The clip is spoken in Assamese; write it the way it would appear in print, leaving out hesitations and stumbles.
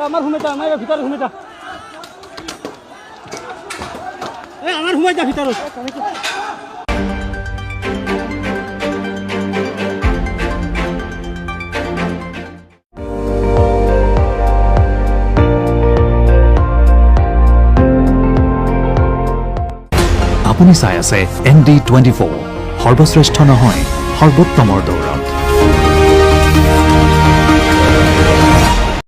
আমাৰ ঘুমেটা আমাৰ ভিতৰে ঘুমেটা আমাৰ ঘুমাইটা ভিতৰে আপুনি চাই আছে ND24 সৰ্বশ্ৰেষ্ঠ নহয় সৰ্বোত্তমৰ দৌৰ